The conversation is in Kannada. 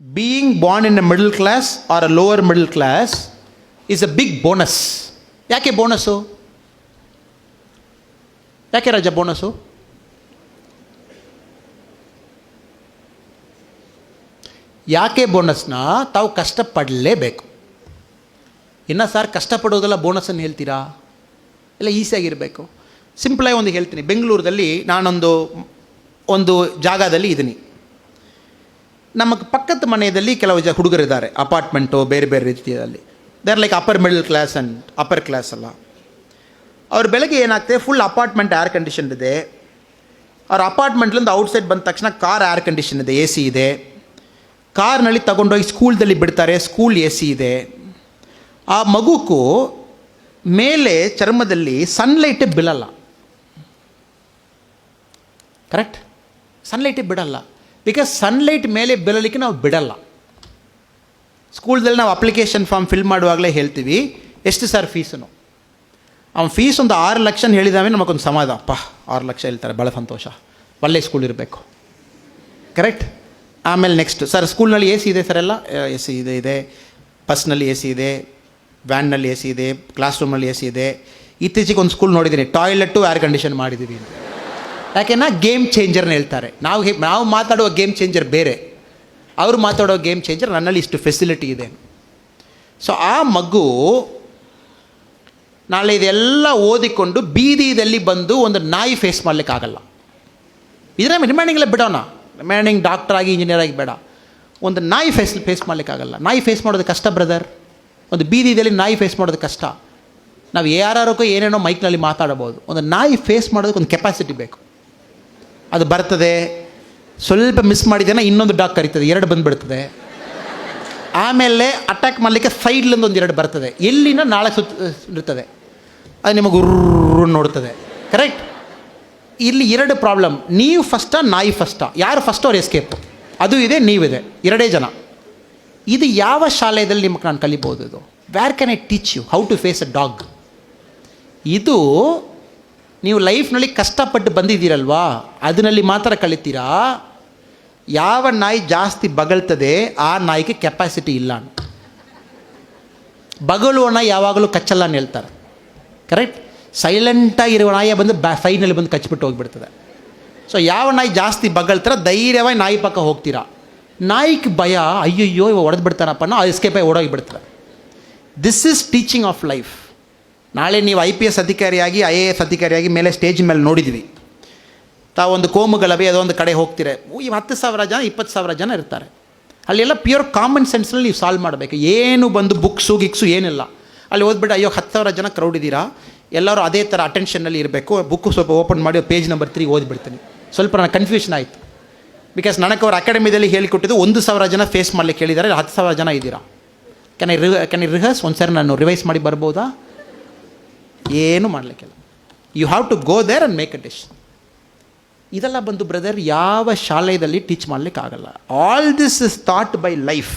Being born in a middle class or a lower middle class is a big bonus. ಯಾಕೆ ಬೋನಸ್ಸು? ಯಾಕೆ ರಾಜ ಬೋನಸ್ಸು? ಯಾಕೆ ಬೋನಸ್ನ ತಾವು ಕಷ್ಟಪಡಲೇಬೇಕು. ಇನ್ನು ಸರ್ ಕಷ್ಟಪಡೋದೆಲ್ಲ ಬೋನಸ್ಸನ್ನು ಹೇಳ್ತೀರಾ? ಎಲ್ಲ ಈಸಿಯಾಗಿರಬೇಕು. ಸಿಂಪಲಾಗಿ ಒಂದು ಹೇಳ್ತೀನಿ. ಬೆಂಗಳೂರಲ್ಲಿ ನಾನೊಂದು ಜಾಗದಲ್ಲಿ ಇದ್ದೀನಿ. ನಮ್ಮ ಪಕ್ಕದ ಮನೆಯಲ್ಲಿ ಕೆಲವು ಹುಡುಗರಿದ್ದಾರೆ, ಅಪಾರ್ಟ್ಮೆಂಟು ಬೇರೆ ಬೇರೆ ರೀತಿಯಲ್ಲಿ. They are like upper middle class and upper class ಅಲ್ಲ. ಅವ್ರ ಬೆಳಗ್ಗೆ ಏನಾಗ್ತದೆ, ಫುಲ್ ಅಪಾರ್ಟ್ಮೆಂಟ್ ಏರ್ ಕಂಡೀಷನ್ ಇದೆ. ಅವ್ರ ಅಪಾರ್ಟ್ಮೆಂಟ್ಲಿಂದ ಔಟ್ಸೈಡ್ ಬಂದ ತಕ್ಷಣ ಕಾರ್ ಏರ್ ಕಂಡೀಷನ್ ಇದೆ, ಎ ಸಿ ಇದೆ. ಕಾರ್ನಲ್ಲಿ ತಗೊಂಡೋಗಿ ಸ್ಕೂಲ್ದಲ್ಲಿ ಬಿಡ್ತಾರೆ, ಸ್ಕೂಲ್ ಎ ಸಿ ಇದೆ. ಆ ಮಗುಕ್ಕೂ ಮೇಲೆ ಚರ್ಮದಲ್ಲಿ ಸನ್ಲೈಟೇ ಬೀಳಲ್ಲ. ಕರೆಕ್ಟ್? ಸನ್ಲೈಟೇ ಬಿಡಲ್ಲ. ಬಿಕಾಸ್ ಸನ್ಲೈಟ್ ಮೇಲೆ ಬೀಳಲಿಕ್ಕೆ ನಾವು ಬಿಡಲ್ಲ. ಸ್ಕೂಲ್ದಲ್ಲಿ ನಾವು ಅಪ್ಲಿಕೇಶನ್ ಫಾರ್ಮ್ ಫಿಲ್ ಮಾಡುವಾಗಲೇ ಹೇಳ್ತೀವಿ, ಎಷ್ಟು ಸರ್ ಫೀಸನು? ಅವ್ನು ಫೀಸ್ ಒಂದು 6 ಲಕ್ಷ ಹೇಳಿದಾವೆ, ನಮಗೊಂದು ಸಮಾಧಾನ. ಅಪ್ಪ 6 ಲಕ್ಷ ಹೇಳ್ತಾರೆ, ಭಾಳ ಸಂತೋಷ, ಒಳ್ಳೆ ಸ್ಕೂಲ್ ಇರಬೇಕು. ಕರೆಕ್ಟ್? ಆಮೇಲೆ ನೆಕ್ಸ್ಟ್, ಸರ್ ಸ್ಕೂಲ್ನಲ್ಲಿ ಎ ಸಿ ಇದೆ ಸರ್? ಎಲ್ಲ ಎ ಸಿ ಇದೆ, ಬಸ್ನಲ್ಲಿ ಎ ಸಿ ಇದೆ, ವ್ಯಾನ್ನಲ್ಲಿ ಎ ಸಿ ಇದೆ, ಕ್ಲಾಸ್ ರೂಮಲ್ಲಿ ಎ ಸಿ ಇದೆ. ಇತ್ತೀಚೆಗೆ ಒಂದು ಸ್ಕೂಲ್ ನೋಡಿದ್ದೀನಿ, ಟಾಯ್ಲೆಟು ಏರ್ ಕಂಡೀಷನ್ ಮಾಡಿದ್ದೀವಿ. ಯಾಕೆನಾ ಗೇಮ್ ಚೇಂಜರ್ನ ಹೇಳ್ತಾರೆ. ನಾವು ಮಾತಾಡುವ ಗೇಮ್ ಚೇಂಜರ್ ಬೇರೆ, ಅವರು ಮಾತಾಡೋ ಗೇಮ್ ಚೇಂಜರ್ ನನ್ನಲ್ಲಿ ಇಷ್ಟು ಫೆಸಿಲಿಟಿ ಇದೆ. ಸೊ ಆ ಮಗು ನಾಳೆ ಇದೆಲ್ಲ ಓದಿಕೊಂಡು ಬೀದಿದಲ್ಲಿ ಬಂದು ಒಂದು ನಾಯಿ ಫೇಸ್ ಮಾಡಲಿಕ್ಕಾಗಲ್ಲ. ಇದರ ರಿಮೈನಿಂಗ್ಲೇ ಬಿಡೋಣ, ರಿಮೈನಿಂಗ್ ಡಾಕ್ಟರ್ ಆಗಿ ಇಂಜಿನಿಯರ್ ಆಗಿ ಬೇಡ. ಒಂದು ನಾಯಿ ಫೇಸ್ ಮಾಡಲಿಕ್ಕಾಗಲ್ಲ. ನಾಯಿ ಫೇಸ್ ಮಾಡೋದು ಕಷ್ಟ ಬ್ರದರ್. ಒಂದು ಬೀದಿದಲ್ಲಿ ನಾಯಿ ಫೇಸ್ ಮಾಡೋದು ಕಷ್ಟ. ನಾವು ಯಾರಕ್ಕೂ ಏನೇನೋ ಮೈಕ್ನಲ್ಲಿ ಮಾತಾಡಬಹುದು. ಒಂದು ನಾಯಿ ಫೇಸ್ ಮಾಡೋದಕ್ಕೆ ಒಂದು ಕೆಪಾಸಿಟಿ ಬೇಕು. ಅದು ಬರ್ತದೆ, ಸ್ವಲ್ಪ ಮಿಸ್ ಮಾಡಿದ್ದೇನೆ ಇನ್ನೊಂದು ಡಾಗ್ ಕರೀತದೆ, 2 ಬಂದುಬಿಡ್ತದೆ. ಆಮೇಲೆ ಅಟ್ಯಾಕ್ ಮಾಡಲಿಕ್ಕೆ ಸೈಡ್ಲಿಂದ ಒಂದು 2 ಬರ್ತದೆ, ಎಲ್ಲಿನ ನಾಳೆ ಇರ್ತದೆ, ಅದು ನಿಮಗೆ ಉರ್ರು ನೋಡ್ತದೆ. ಕರೆಕ್ಟ್? ಇಲ್ಲಿ 2 ಪ್ರಾಬ್ಲಮ್. ನೀವು ಫಸ್ಟಾ, ನಾಯಿ ಫಸ್ಟಾ? ಯಾರು ಫಸ್ಟ್ ಅವ್ರು ಎಸ್ಕೇಪ್. ಅದು ಇದೆ, ನೀವಿದೆ, 2 ಜನ. ಇದು ಯಾವ ಶಾಲೆಯಲ್ಲಿ ನಿಮಗೆ ನಾನು ಕಲಿಬೋದು? ಇದು ವ್ಯಾರ್ can I teach you how to face a dog? ಇದು ನೀವು ಲೈಫ್ನಲ್ಲಿ ಕಷ್ಟಪಟ್ಟು ಬಂದಿದ್ದೀರಲ್ವಾ, ಅದರಲ್ಲಿ ಮಾತ್ರ ಕಲಿತೀರಾ. ಯಾವ ನಾಯಿ ಜಾಸ್ತಿ ಬಗಳ್ತದೆ ಆ ನಾಯಿಗೆ ಕೆಪಾಸಿಟಿ ಇಲ್ಲ. ಬಗಳುವ ನಾಯಿ ಯಾವಾಗಲೂ ಕಚ್ಚಲ್ಲ ಅಂತ ಹೇಳ್ತಾರೆ. ಕರೆಕ್ಟ್? ಸೈಲೆಂಟಾಗಿರುವ ನಾಯಿ ಬಂದು ಸೈಡ್ನಲ್ಲಿ ಬಂದು ಕಚ್ಚಿಬಿಟ್ಟು ಹೋಗಿಬಿಡ್ತದೆ. ಸೊ ಯಾವ ನಾಯಿ ಜಾಸ್ತಿ ಬಗಳ್ತಾರೆ ಧೈರ್ಯವಾಗಿ ನಾಯಿ ಪಕ್ಕ ಹೋಗ್ತೀರಾ. ನಾಯಿಗೆ ಭಯ, ಅಯ್ಯಯ್ಯೋ ಇವ ಹೊಡೆದು ಬಿಡ್ತಾನಪ್ಪ, ನಾವು ಎಸ್ಕೇಪಾಗಿ ಓಡೋಗಿಬಿಡ್ತದೆ. This is teaching of life. ನಾಳೆ ನೀವು IPS ಅಧಿಕಾರಿಯಾಗಿ IAS ಅಧಿಕಾರಿಯಾಗಿ ಮೇಲೆ ಸ್ಟೇಜ್ ಮೇಲೆ ನೋಡಿದ್ವಿ. ತಾವೊಂದು ಕೋಮುಗಲಭೆ ಅದೊಂದು ಕಡೆ ಹೋಗ್ತೀರ, 10,000 ಜನ 20,000 ಜನ ಇರ್ತಾರೆ. ಅಲ್ಲೆಲ್ಲ ಪ್ಯೂರ್ ಕಾಮನ್ ಸೆನ್ಸ್ನಲ್ಲಿ ನೀವು ಸಾಲ್ವ್ ಮಾಡಬೇಕು. ಏನು ಬಂದು ಬುಕ್ಸು ಏನಿಲ್ಲ. ಅಲ್ಲಿ ಓದ್ಬಿಟ್ಟು ಅಯ್ಯೋ 10,000 ಜನ ಕ್ರೌಡ್ ಇದ್ದೀರಾ, ಎಲ್ಲರೂ ಅದೇ ಥರ ಅಟೆನ್ಷನ್ನಲ್ಲಿ ಇರಬೇಕು. ಬುಕ್ಕು ಸ್ವಲ್ಪ ಓಪನ್ ಮಾಡಿ ಪೇಜ್ ನಂಬರ್ 3 ಓದಿಬಿಡ್ತೀನಿ. ಸ್ವಲ್ಪ ನನಗೆ ಕನ್ಫ್ಯೂಷನ್ ಆಯಿತು. ಬಿಕಾಸ್ ನನಗೆ ಅವ್ರ ಅಕಾಡೆಮಿದಲ್ಲಿ ಹೇಳಿಕೊಟ್ಟಿದ್ದು 1,000 ಜನ ಫೇಸ್ ಮಾಡಲಿಕ್ಕೆ ಹೇಳಿದ್ದಾರೆ, 10,000 ಜನ ಇದ್ದೀರಾ. ಕ್ಯಾನ್ ಐ ರಿಹರ್ಸ್ ಒಂದು ಸರಿ ನಾನು ರಿವೈಸ್ ಮಾಡಿ ಬರ್ಬೋದಾ? ಏನು ಮಾಡಲಿಕ್ಕಿಲ್ಲ. You have to go there and make a dish. ಇದೆಲ್ಲ ಬಂದು ಬ್ರದರ್ ಯಾವ ಶಾಲೆಯಲ್ಲಿ ಟೀಚ್ ಮಾಡಲಿಕ್ಕಾಗಲ್ಲ. All this is taught by life.